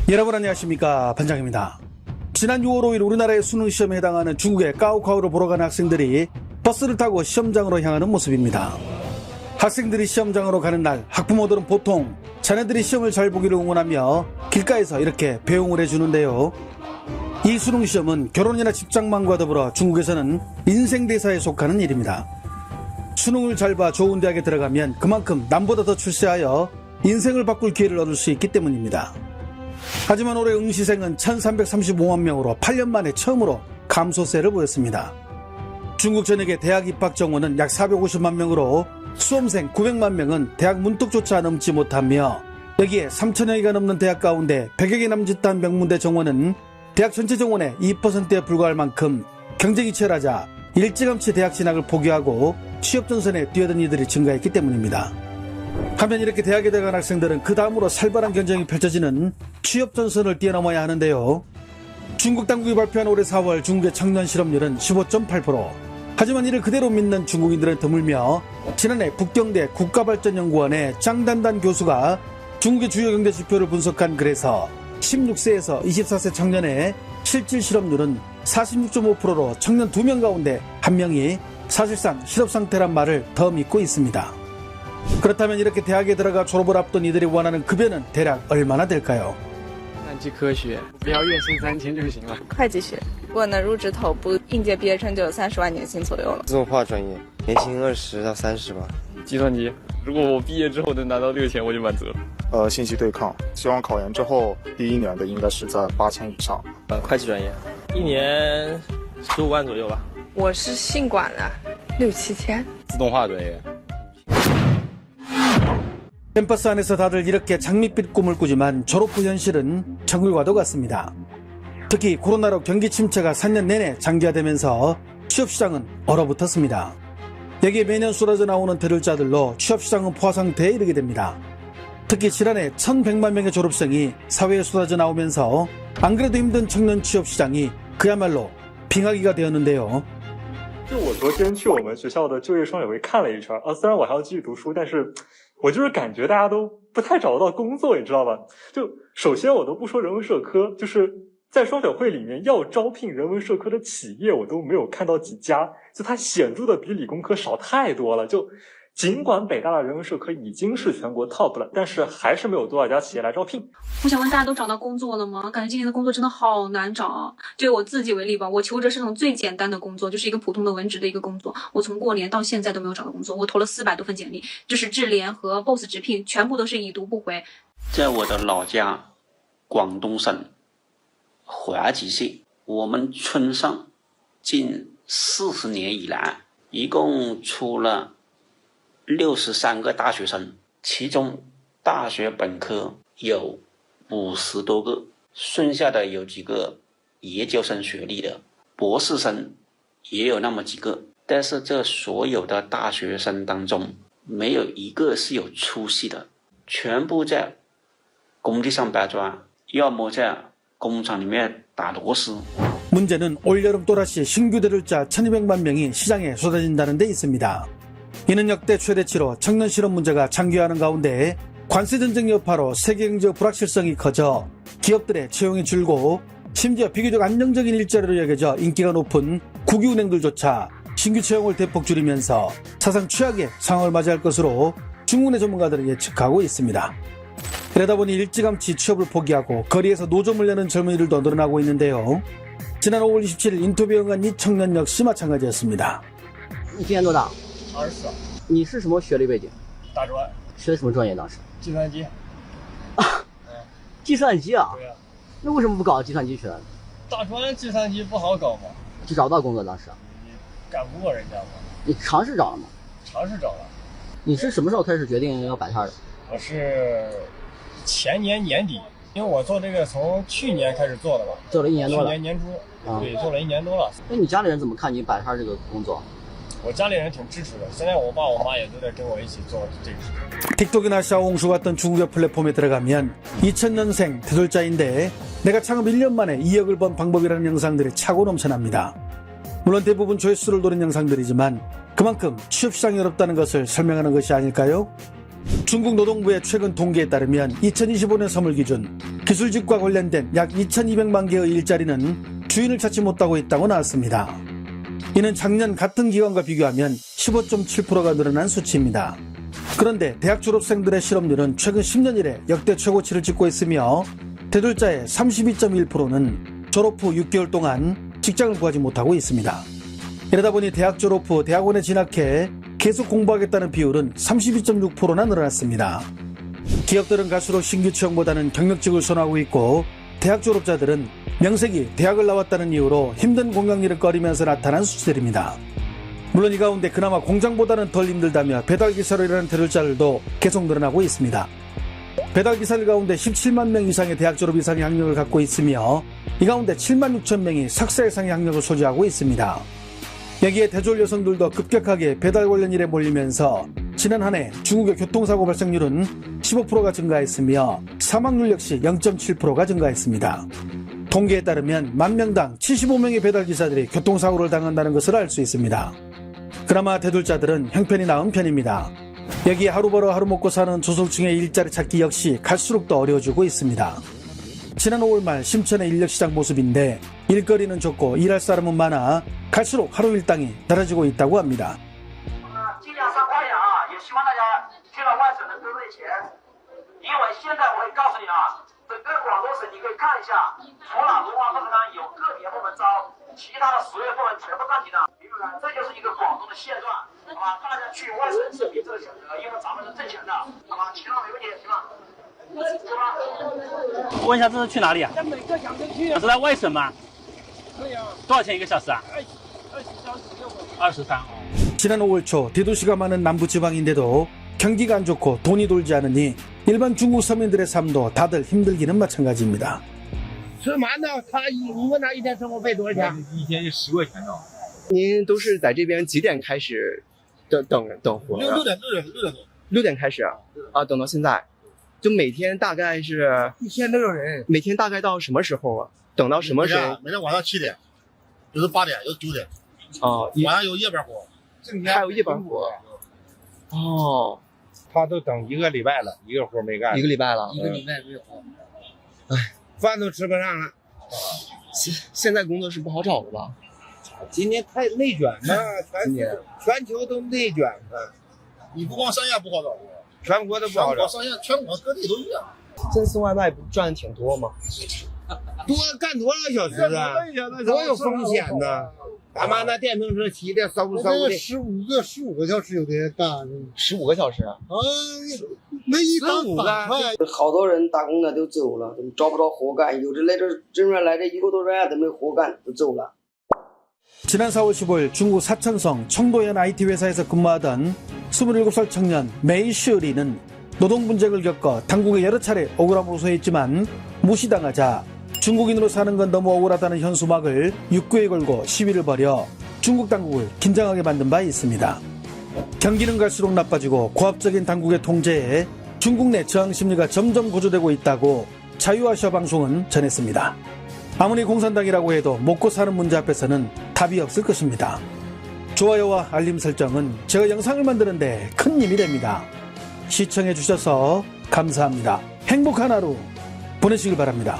여러분 안녕하십니까, 반장입니다. 지난 6월 5일 우리나라의 수능시험에 해당하는 중국의 가오카오를 보러 가는 학생들이 버스를 타고 시험장으로 향하는 모습입니다. 학생들이 시험장으로 가는 날 학부모들은 보통 자녀들이 시험을 잘 보기를 응원하며 길가에서 이렇게 배웅을 해주는데요. 이 수능시험은 결혼이나 직장만과 더불어 중국에서는 인생대사에 속하는 일입니다. 수능을 잘 봐 좋은 대학에 들어가면 그만큼 남보다 더 출세하여 인생을 바꿀 기회를 얻을 수 있기 때문입니다. 하지만 올해 응시생은 1335만 명으로 8년 만에 처음으로 감소세를 보였습니다. 중국 전역의 대학 입학 정원은 약 450만 명으로 수험생 900만 명은 대학 문턱조차 넘지 못하며, 여기에 3천여 개가 넘는 대학 가운데 100여 개 남짓한 명문대 정원은 대학 전체 정원의 2%에 불과할 만큼 경쟁이 치열하자 일찌감치 대학 진학을 포기하고 취업 전선에 뛰어든 이들이 증가했기 때문입니다. 한편 이렇게 대학에 들어간 학생들은 그 다음으로 살벌한 경쟁이 펼쳐지는 취업 전선을 뛰어넘어야 하는데요. 중국 당국이 발표한 올해 4월 중국의 청년 실업률은 15.8%. 하지만 이를 그대로 믿는 중국인들은 드물며, 지난해 북경대 국가발전연구원의 짱단단 교수가 중국의 주요 경제 지표를 분석한 글에서 16세에서 24세 청년의 실질 실업률은 46.5%로 청년 2명 가운데 1명이 사실상 실업 상태란 말을 더 믿고 있습니다. 그렇다면 이렇게 대학에 들어가 졸업을 앞둔 이들이 원하는 급여는 대략 얼마나 될까요? 计算机科学，不要月薪3000就行了。会计学，如果能入职头部，应届毕业生就有30万年薪左右了。自动化专业，年薪20到30吧。计算机，如果我毕业之后能拿到6000，我就满足了。信息对抗，希望考研之后第一年的应该是在8000以上。会计专业，1年15万左右吧。我是信管的，6、7千。自动化专业。 캠퍼스 안에서 다들 이렇게 장밋빛 꿈을 꾸지만 졸업 후 현실은 정글과도 같습니다. 특히 코로나로 경기 침체가 4년 내내 장기화되면서 취업시장은 얼어붙었습니다. 여기에 매년 쏟아져 나오는 대를자들로 취업시장은 포화 상태에 이르게 됩니다. 특히 지난해 1100만 명의 졸업생이 사회에 쏟아져 나오면서 안 그래도 힘든 청년 취업시장이 그야말로 빙하기가 되었는데요. 就我昨天去我们学校的就业双委会看了一圈虽然我还要继续读书，但是我就是感觉大家都不太找得到工作，你知道吧？就首先我都不说人文社科，就是在双选会里面要招聘人文社科的企业，我都没有看到几家，就它显著的比理工科少太多了。就尽管北大的人文社科已经是全国 top 了，但是还是没有多少家企业来招聘。我想问，大家都找到工作了吗？感觉今年的工作真的好难找啊！就我自己为例吧，我求职是那种最简单的工作，就是一个普通的文职的一个工作。我从过年到现在都没有找到工作，我投了400多份简历，就是智联和 BOSS 直聘，全部都是已读不回。在我的老家，广东省华集县，我们村上近40年以来，一共出了63个大学生，其中大学本科有50多个，剩下的有几个研究生学历的，博士生也有那么几个。但是这所有的大学生当中，没有一个是有出息的，全部在工地上搬砖，要么在工厂里面打螺丝。 문제는 올여름 또다시 신규 대를자 1200만 명이 시장에 쏟아진다는 데 있습니다. 이는 역대 최대치로 청년 실업 문제가 장기화하는 가운데 관세 전쟁 여파로 세계 경제 불확실성이 커져 기업들의 채용이 줄고, 심지어 비교적 안정적인 일자리로 여겨져 인기가 높은 국유은행들조차 신규 채용을 대폭 줄이면서 사상 최악의 상황을 맞이할 것으로 중국 내 전문가들은 예측하고 있습니다. 이러다 보니 일찌감치 취업을 포기하고 거리에서 노점을 여는 젊은이들도 늘어나고 있는데요. 지난 5월 27일 인터뷰에 응한 이 청년 역시 마찬가지였습니다. 你今年多大24，你是什么学历背景？大专，学的什么专业当时？计算机。计算机啊？对啊，那为什么不搞计算机去了？大专计算机不好搞嘛，就找不到工作当时。你干不过人家嘛。你尝试找了吗？尝试找了。你是什么时候开始决定要摆摊的？我是前年年底，因为我做这个从去年开始做的嘛，做了1年多了。去年年初，对，做了1年多了。那你家里人怎么看你摆摊这个工作？我家里人挺支持的，现在我爸我妈也都在跟我一起做这个事。 틱톡이나 샤오홍슈 같은 중국의 플랫폼에 들어가면 2000년생 대졸자인데 내가 창업 1년 만에 2억을 번 방법이라는 영상들이 차고 넘쳐납니다. 물론 대부분 조회수를 노린 영상들이지만 그만큼 취업시장이 어렵다는 것을 설명하는 것이 아닐까요? 중국 노동부의 최근 통계에 따르면 2025년 3월 기준 기술직과 관련된 약 2200만 개의 일자리는 주인을 찾지 못하고 있다고 나왔습니다. 이는 작년 같은 기간과 비교하면 15.7%가 늘어난 수치입니다. 그런데 대학 졸업생들의 실업률은 최근 10년 이래 역대 최고치를 찍고 있으며 대졸자의 32.1%는 졸업 후 6개월 동안 직장을 구하지 못하고 있습니다. 이러다 보니 대학 졸업 후 대학원에 진학해 계속 공부하겠다는 비율은 32.6%나 늘어났습니다. 기업들은 갈수록 신규 채용보다는 경력직을 선호하고 있고 대학 졸업자들은 명색이 대학을 나왔다는 이유로 힘든 공강일을 꺼리면서 나타난 수치들입니다. 물론 이 가운데 그나마 공장보다는 덜 힘들다며 배달기사로 일하는 대졸자들도 계속 늘어나고 있습니다. 배달기사들 가운데 17만 명 이상의 대학 졸업 이상의 학력을 갖고 있으며 이 가운데 7만 6천 명이 석사 이상의 학력을 소지하고 있습니다. 여기에 대졸 여성들도 급격하게 배달 관련 일에 몰리면서 지난 한 해 중국의 교통사고 발생률은 15%가 증가했으며 사망률 역시 0.7%가 증가했습니다. 통계에 따르면 만 명당 75명의 배달기사들이 교통사고를 당한다는 것을 알 수 있습니다. 그나마 대졸자들은 형편이 나은 편입니다. 여기에 하루 벌어 하루 먹고 사는 조선층의 일자리 찾기 역시 갈수록 더 어려워지고 있습니다. 지난 5월 말 심천의 인력시장 모습인데 일거리는 적고 일할 사람은 많아 갈수록 하루 일당이 낮아지고 있다고 합니다.问一下这是去哪里啊？是在外省吗？多少钱一个小时啊？23。 지난 5월 초 대도시가 많은 남부지방인데도 경기가 안 좋고 돈이 돌지 않으니 일반 중국 서민들의 삶도 다들 힘들기는 마찬가지입니다. 吃馒头，我拿一天生活费多少钱？一天就10块钱呢。您都是在这边几点开始等活？六点开始啊，等到现在，就每天大概是一天都有人。每天大概到什么时候啊？等到什么时候？每天晚上7点，有的8点，有的9点。啊，晚上有夜班活，还有夜班活。哦，他都等1个礼拜了，一个活没干。1个礼拜了。1个礼拜没有活。哎，饭都吃不上了。现在工作是不好找了吧？今年太内卷嘛，全球都内卷嘛。你不光三亚不好找，全国都不好找。全国各地都一样。这次外卖不赚的挺多吗？多干多少小时啊？多有风险呢！他妈那电瓶车骑的嗖嗖的，15个小时有的人干，15个小时啊！那一般反派，好多人打工的都走了，都找不着活干，有的来这真正来这1个多月都没活干，都走了。 지난 4월 15일 중국 사천성 청도현 IT 회사에서 근무하던 27살 청년 메이슈리는 노동 분쟁을 겪어 당국에 여러 차례 억울함을 호소했지만 무시당하자 중국인으로 사는 건 너무 억울하다는 현수막을 육구에 걸고 시위를 벌여 중국 당국을 긴장하게 만든 바 있습니다. 경기는 갈수록 나빠지고 고압적인 당국의 통제에 중국 내 저항 심리가 점점 고조되고 있다고 자유아시아 방송은 전했습니다. 아무리 공산당이라고 해도 먹고 사는 문제 앞에서는 답이 없을 것입니다. 좋아요와 알림 설정은 제가 영상을 만드는데 큰 힘이 됩니다. 시청해 주셔서 감사합니다. 행복한 하루 보내시길 바랍니다.